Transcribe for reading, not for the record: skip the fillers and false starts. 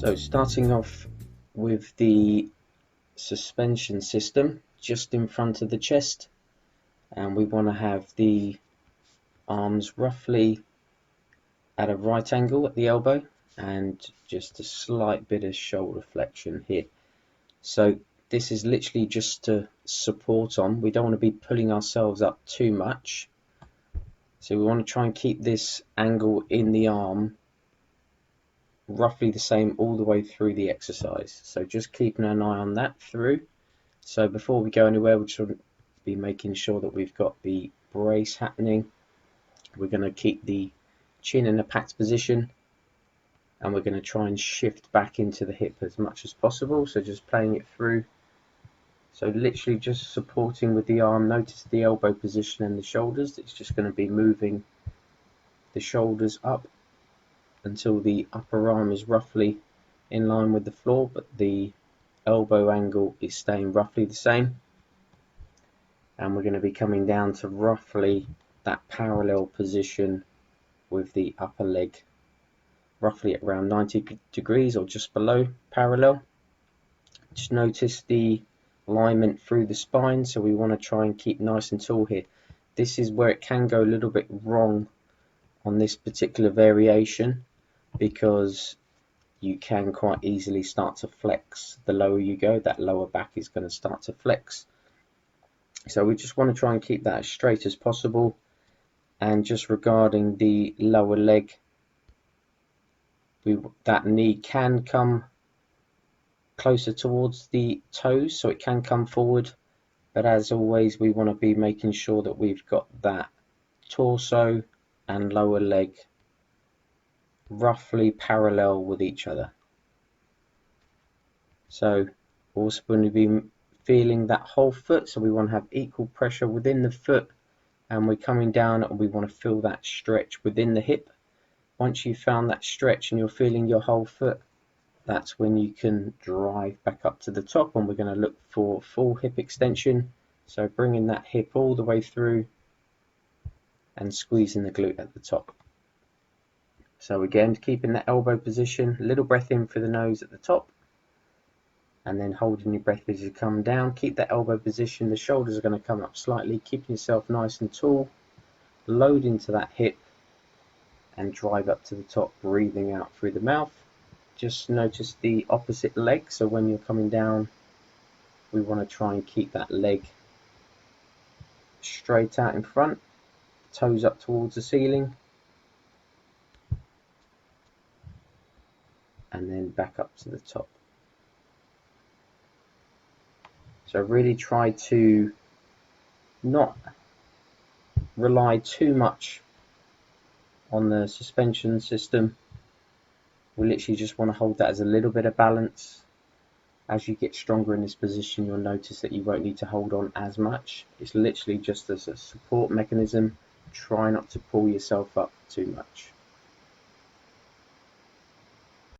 So starting off with the suspension system just in front of the chest, and we want to have the arms roughly at a right angle at the elbow and just a slight bit of shoulder flexion here. So this is literally just to support on. We don't want to be pulling ourselves up too much, so we want to try and keep this angle in the arm roughly the same all the way through the exercise. So just keeping an eye on that through. So before we go anywhere, we should be making sure that we've got the brace happening. We're going to keep the chin in a packed position, and we're going to try and shift back into the hip as much as possible. So just playing it through. So literally just supporting with the arm. Notice the elbow position and the shoulders. It's just going to be moving the shoulders up until the upper arm is roughly in line with the floor, but the elbow angle is staying roughly the same. And we're going to be coming down to roughly that parallel position with the upper leg, roughly at around 90 degrees or just below parallel. Just notice the alignment through the spine, so we want to try and keep nice and tall here. This is where it can go a little bit wrong on this particular variation, because you can quite easily start to flex. The lower you go, that lower back is going to start to flex. So we just want to try and keep that as straight as possible. And just regarding the lower leg, that knee can come closer towards the toes, so it can come forward, but as always we want to be making sure that we've got that torso and lower leg roughly parallel with each other. So we're also going to be feeling that whole foot, so we want to have equal pressure within the foot, and we're coming down and we want to feel that stretch within the hip. Once you've found that stretch and you're feeling your whole foot, that's when you can drive back up to the top, and we're going to look for full hip extension. So bringing that hip all the way through and squeezing the glute at the top. So again, keeping that elbow position, a little breath in through the nose at the top, and then holding your breath as you come down. Keep that elbow position, the shoulders are going to come up slightly, keeping yourself nice and tall, load into that hip and drive up to the top, breathing out through the mouth. Just notice the opposite leg, so when you're coming down, we want to try and keep that leg straight out in front, toes up towards the ceiling, and then back up to the top. So really try to not rely too much on the suspension system. We literally just want to hold that as a little bit of balance. As you get stronger in this position, you'll notice that you won't need to hold on as much. It's literally just as a support mechanism. Try not to pull yourself up too much.